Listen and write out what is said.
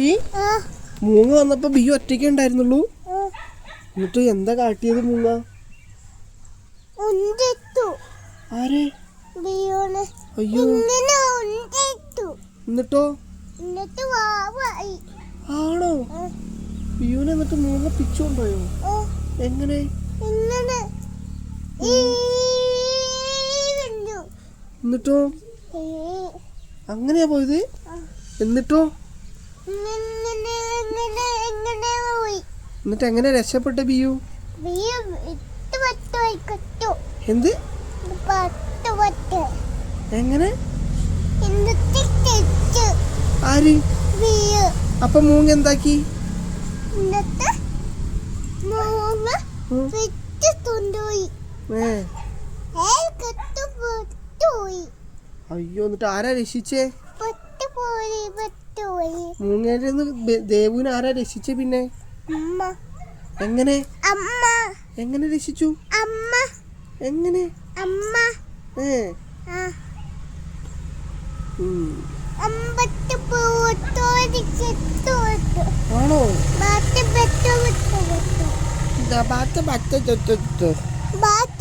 ഈ മൂങ്ങ വന്നപ്പോ ബിയു ഒറ്റയ്ക്ക് ഉണ്ടായിരുന്നുള്ളൂ. എന്നിട്ട് എന്താ കാട്ടിയത് മൂങ്ങ? ആരെ? അയ്യോ. എന്നിട്ടോ? ആണോ? ബിയുനെ എന്നിട്ട് മൂങ്ങ പിച്ചുകൊണ്ടോയോ? എങ്ങനെ? എന്നിട്ടോ? അങ്ങനെയാ പോയത്? എന്നിട്ടോ? എന്നിട്ട് എങ്ങനെ രക്ഷപ്പെട്ട ബിയു? എന്ത്? എങ്ങനെ? ആര്? അപ്പൊ മൂങ്ങ എന്താക്കി? അയ്യോ, എന്നിട്ട് ആരാ രക്ഷിച്ചേ? മൂങ്ങേന്റെ ദേവുവിനെ ആരാ രക്ഷിച്ചേ? പിന്നെ എങ്ങനെ എങ്ങനെ രക്ഷിച്ചു? എങ്ങനെ? ആണോ?